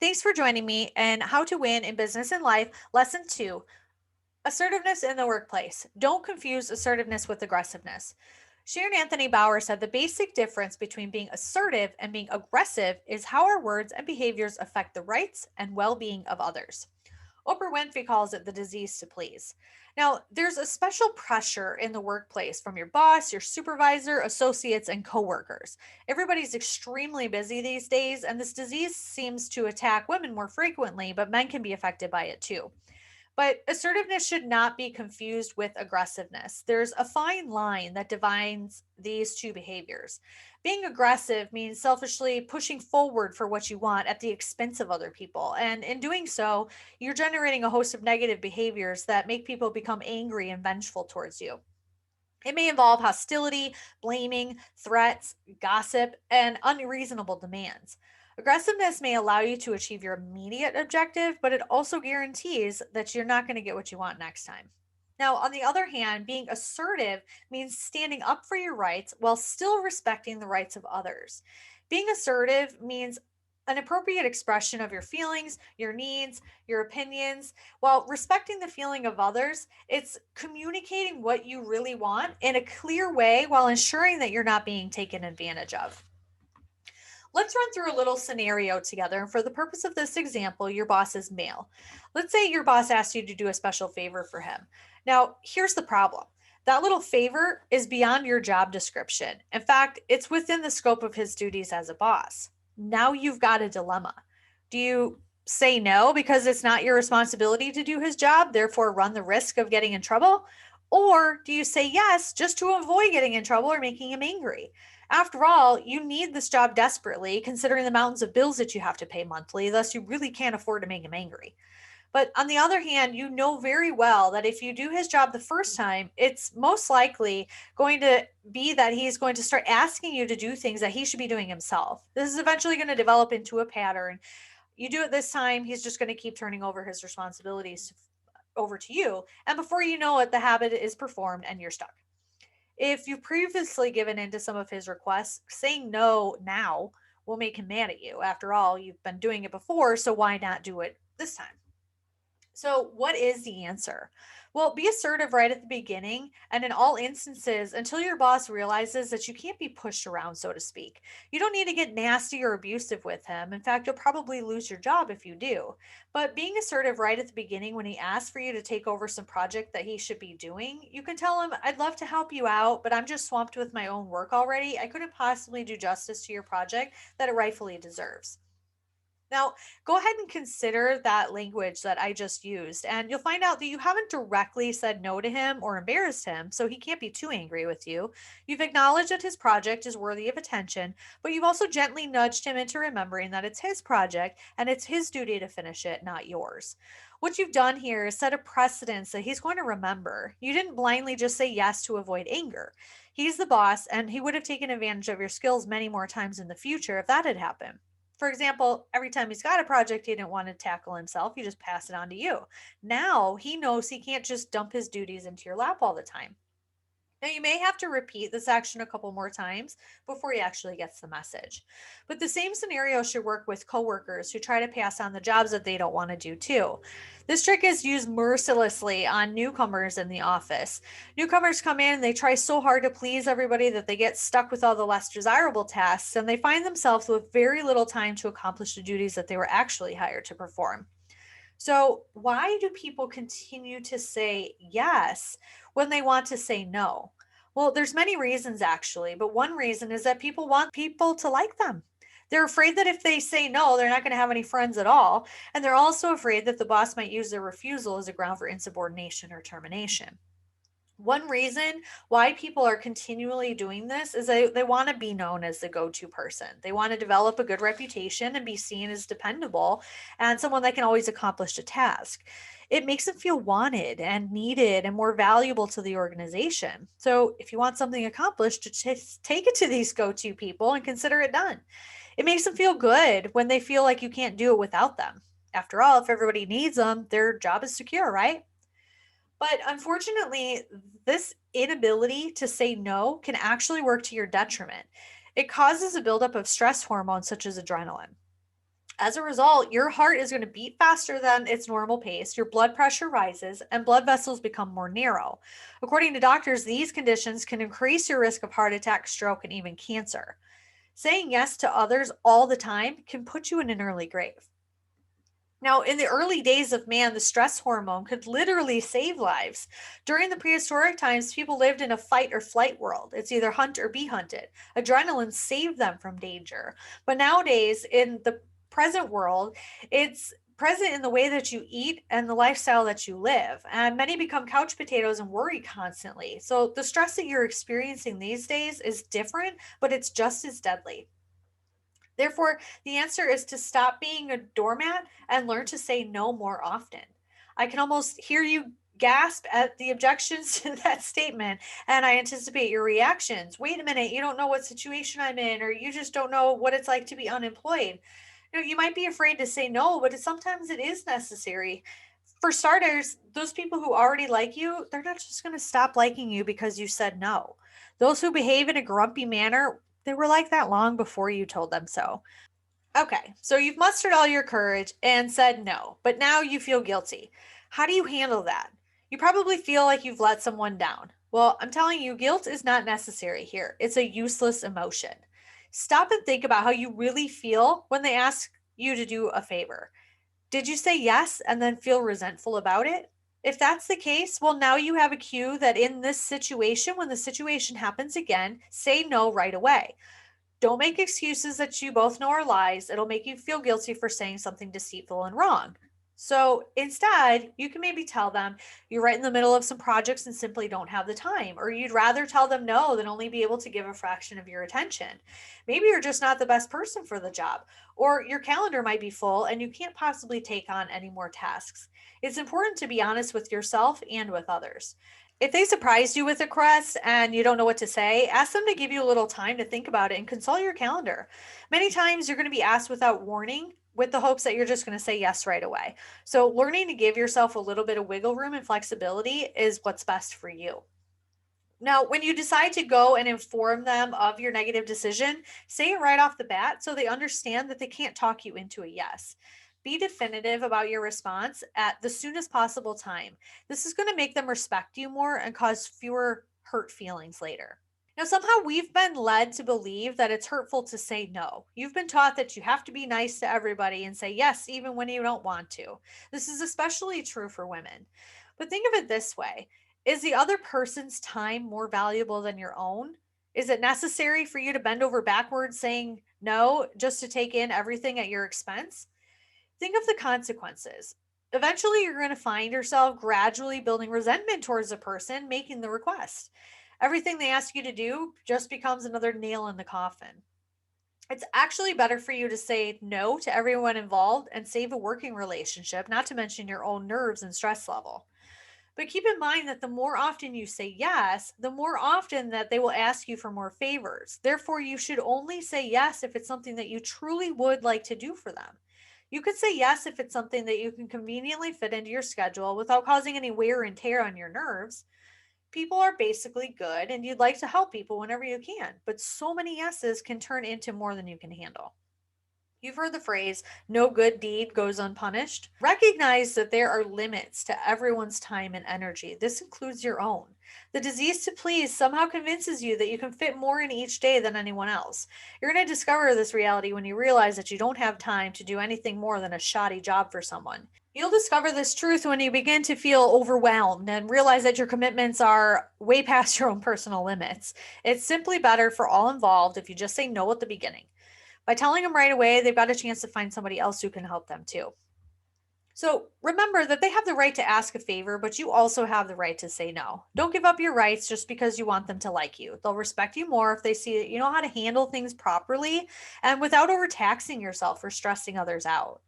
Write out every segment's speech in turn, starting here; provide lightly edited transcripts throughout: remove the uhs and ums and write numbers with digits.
Thanks for joining me in How to Win in Business and Life, Lesson 2, Assertiveness in the Workplace. Don't confuse assertiveness with aggressiveness. Sharon Anthony Bauer said the basic difference between being assertive and being aggressive is how our words and behaviors affect the rights and well being of others. Oprah Winfrey calls it the disease to please. Now, there's a special pressure in the workplace from your boss, your supervisor, associates, and coworkers. Everybody's extremely busy these days, and this disease seems to attack women more frequently, but men can be affected by it too. But assertiveness should not be confused with aggressiveness. There's a fine line that defines these two behaviors. Being aggressive means selfishly pushing forward for what you want at the expense of other people. And in doing so, you're generating a host of negative behaviors that make people become angry and vengeful towards you. It may involve hostility, blaming, threats, gossip, and unreasonable demands. Aggressiveness may allow you to achieve your immediate objective, but it also guarantees that you're not going to get what you want next time. Now, on the other hand, being assertive means standing up for your rights while still respecting the rights of others. Being assertive means an appropriate expression of your feelings, your needs, your opinions, while respecting the feeling of others. It's communicating what you really want in a clear way while ensuring that you're not being taken advantage of. Let's run through a little scenario together. And for the purpose of this example, your boss is male. Let's say your boss asked you to do a special favor for him. Now, here's the problem. That little favor is beyond your job description. In fact, it's within the scope of his duties as a boss. Now you've got a dilemma. Do you say no because it's not your responsibility to do his job, therefore run the risk of getting in trouble? Or do you say yes just to avoid getting in trouble or making him angry? After all, you need this job desperately, considering the mountains of bills that you have to pay monthly, thus, you really can't afford to make him angry. But on the other hand, you know very well that if you do his job the first time, it's most likely going to be that he's going to start asking you to do things that he should be doing himself. This is eventually going to develop into a pattern. You do it this time, he's just going to keep turning over his responsibilities over to you. And before you know it, the habit is performed and you're stuck. If you've previously given in to some of his requests, saying no now will make him mad at you. After all, you've been doing it before, so why not do it this time? So, what is the answer? Well, be assertive right at the beginning and in all instances until your boss realizes that you can't be pushed around, so to speak. You don't need to get nasty or abusive with him. In fact, you'll probably lose your job if you do. But being assertive right at the beginning when he asks for you to take over some project that he should be doing, you can tell him, I'd love to help you out, but I'm just swamped with my own work already. I couldn't possibly do justice to your project that it rightfully deserves. Now, go ahead and consider that language that I just used, and you'll find out that you haven't directly said no to him or embarrassed him, so he can't be too angry with you. You've acknowledged that his project is worthy of attention, but you've also gently nudged him into remembering that it's his project and it's his duty to finish it, not yours. What you've done here is set a precedence that he's going to remember. You didn't blindly just say yes to avoid anger. He's the boss, and he would have taken advantage of your skills many more times in the future if that had happened. For example, every time he's got a project he didn't want to tackle himself, you just pass it on to you. Now he knows he can't just dump his duties into your lap all the time. Now, you may have to repeat this action a couple more times before he actually gets the message. But the same scenario should work with coworkers who try to pass on the jobs that they don't want to do too. This trick is used mercilessly on newcomers in the office. Newcomers come in and they try so hard to please everybody that they get stuck with all the less desirable tasks and they find themselves with very little time to accomplish the duties that they were actually hired to perform. So, why do people continue to say yes when they want to say no? Well, there's many reasons actually, but one reason is that people want people to like them. They're afraid that if they say no, they're not going to have any friends at all. And they're also afraid that the boss might use their refusal as a ground for insubordination or termination. One reason why people are continually doing this is they want to be known as the go to person. They want to develop a good reputation and be seen as dependable and someone that can always accomplish a task. It makes them feel wanted and needed and more valuable to the organization. So, if you want something accomplished, just take it to these go to people and consider it done. It makes them feel good when they feel like you can't do it without them. After all, if everybody needs them, their job is secure, right? But unfortunately, this inability to say no can actually work to your detriment. It causes a buildup of stress hormones such as adrenaline. As a result, your heart is going to beat faster than its normal pace, your blood pressure rises, and blood vessels become more narrow. According to doctors, these conditions can increase your risk of heart attack, stroke, and even cancer. Saying yes to others all the time can put you in an early grave. Now, in the early days of man, the stress hormone could literally save lives. During the prehistoric times, people lived in a fight or flight world. It's either hunt or be hunted. Adrenaline saved them from danger. But nowadays, in the present world, it's present in the way that you eat and the lifestyle that you live. And many become couch potatoes and worry constantly. So the stress that you're experiencing these days is different, but it's just as deadly. Therefore, the answer is to stop being a doormat and learn to say no more often. I can almost hear you gasp at the objections to that statement, and I anticipate your reactions. Wait a minute, you don't know what situation I'm in, or you just don't know what it's like to be unemployed. You might be afraid to say no, but sometimes it is necessary. For starters, those people who already like you, they're not just going to stop liking you because you said no. Those who behave in a grumpy manner, they were like that long before you told them so. Okay, so you've mustered all your courage and said no, but now you feel guilty. How do you handle that? You probably feel like you've let someone down. Well, I'm telling you, guilt is not necessary here. It's a useless emotion. Stop and think about how you really feel when they ask you to do a favor. Did you say yes and then feel resentful about it? If that's the case, well, now you have a cue that in this situation, when the situation happens again, say no right away. Don't make excuses that you both know are lies. It'll make you feel guilty for saying something deceitful and wrong. So instead, you can maybe tell them you're right in the middle of some projects and simply don't have the time, or you'd rather tell them no than only be able to give a fraction of your attention. Maybe you're just not the best person for the job, or your calendar might be full and you can't possibly take on any more tasks. It's important to be honest with yourself and with others. If they surprise you with a request and you don't know what to say, ask them to give you a little time to think about it and consult your calendar. Many times you're going to be asked without warning with the hopes that you're just going to say yes right away. So, learning to give yourself a little bit of wiggle room and flexibility is what's best for you. Now, when you decide to go and inform them of your negative decision, say it right off the bat so they understand that they can't talk you into a yes. Be definitive about your response at the soonest possible time. This is going to make them respect you more and cause fewer hurt feelings later. Now, somehow we've been led to believe that it's hurtful to say no. You've been taught that you have to be nice to everybody and say yes, even when you don't want to. This is especially true for women. But think of it this way: is the other person's time more valuable than your own? Is it necessary for you to bend over backwards saying no just to take in everything at your expense? Think of the consequences. Eventually, you're going to find yourself gradually building resentment towards the person making the request. Everything they ask you to do just becomes another nail in the coffin. It's actually better for you to say no to everyone involved and save a working relationship, not to mention your own nerves and stress level. But keep in mind that the more often you say yes, the more often that they will ask you for more favors. Therefore, you should only say yes if it's something that you truly would like to do for them. You could say yes if it's something that you can conveniently fit into your schedule without causing any wear and tear on your nerves. People are basically good and you'd like to help people whenever you can, but so many yeses can turn into more than you can handle. You've heard the phrase, no good deed goes unpunished. Recognize that there are limits to everyone's time and energy. This includes your own. The disease to please somehow convinces you that you can fit more in each day than anyone else. You're going to discover this reality when you realize that you don't have time to do anything more than a shoddy job for someone. You'll discover this truth when you begin to feel overwhelmed and realize that your commitments are way past your own personal limits. It's simply better for all involved if you just say no at the beginning. By telling them right away, they've got a chance to find somebody else who can help them too. So remember that they have the right to ask a favor, but you also have the right to say no. Don't give up your rights just because you want them to like you. They'll respect you more if they see that you know how to handle things properly and without overtaxing yourself or stressing others out.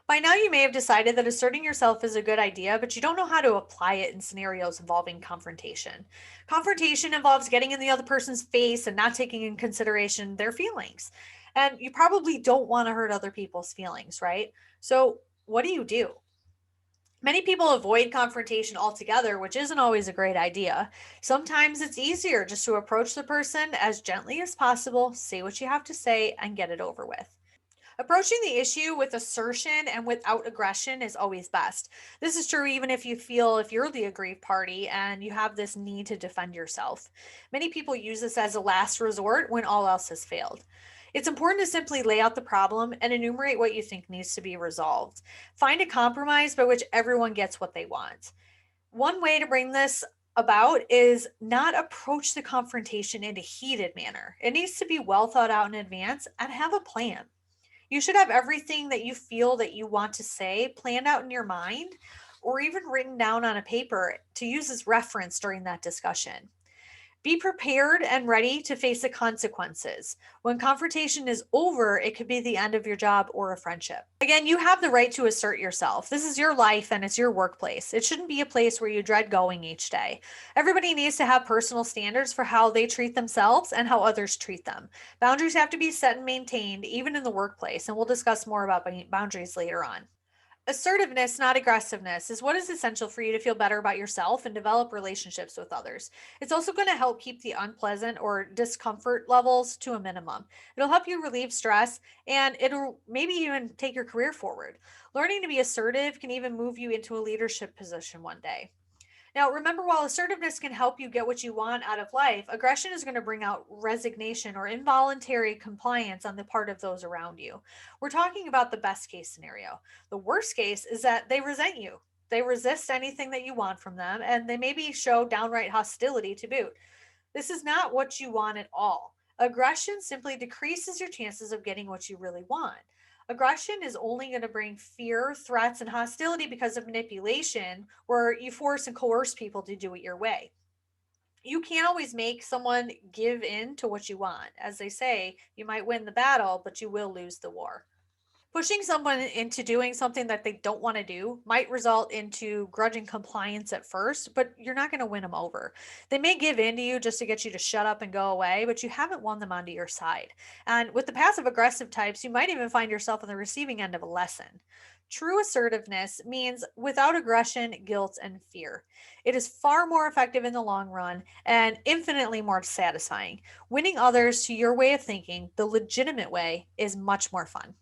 By now, you may have decided that asserting yourself is a good idea, but you don't know how to apply it in scenarios involving confrontation. Confrontation involves getting in the other person's face and not taking in consideration their feelings. And you probably don't want to hurt other people's feelings, right? So, what do? Many people avoid confrontation altogether, which isn't always a great idea. Sometimes it's easier just to approach the person as gently as possible, say what you have to say, and get it over with. Approaching the issue with assertion and without aggression is always best. This is true even if you feel if you're the aggrieved party and you have this need to defend yourself. Many people use this as a last resort when all else has failed. It's important to simply lay out the problem and enumerate what you think needs to be resolved. Find a compromise by which everyone gets what they want. One way to bring this about is not approach the confrontation in a heated manner. It needs to be well thought out in advance and have a plan. You should have everything that you feel that you want to say planned out in your mind or even written down on a paper to use as reference during that discussion. Be prepared and ready to face the consequences. When confrontation is over, it could be the end of your job or a friendship. Again, you have the right to assert yourself. This is your life and it's your workplace. It shouldn't be a place where you dread going each day. Everybody needs to have personal standards for how they treat themselves and how others treat them. Boundaries have to be set and maintained, even in the workplace, and we'll discuss more about boundaries later on. Assertiveness, not aggressiveness, is what is essential for you to feel better about yourself and develop relationships with others. It's also going to help keep the unpleasant or discomfort levels to a minimum. It'll help you relieve stress and it'll maybe even take your career forward. Learning to be assertive can even move you into a leadership position one day. Now, remember, while assertiveness can help you get what you want out of life, aggression is going to bring out resignation or involuntary compliance on the part of those around you. We're talking about the best case scenario. The worst case is that they resent you. They resist anything that you want from them, and they maybe show downright hostility to boot. This is not what you want at all. Aggression simply decreases your chances of getting what you really want. Aggression is only going to bring fear, threats, and hostility because of manipulation, where you force and coerce people to do it your way. You can't always make someone give in to what you want. As they say, you might win the battle, but you will lose the war. Pushing someone into doing something that they don't want to do might result into grudging compliance at first, but you're not going to win them over. They may give in to you just to get you to shut up and go away, but you haven't won them onto your side. And with the passive aggressive types, you might even find yourself on the receiving end of a lesson. True assertiveness means without aggression, guilt, and fear. It is far more effective in the long run and infinitely more satisfying. Winning others to your way of thinking, the legitimate way, is much more fun.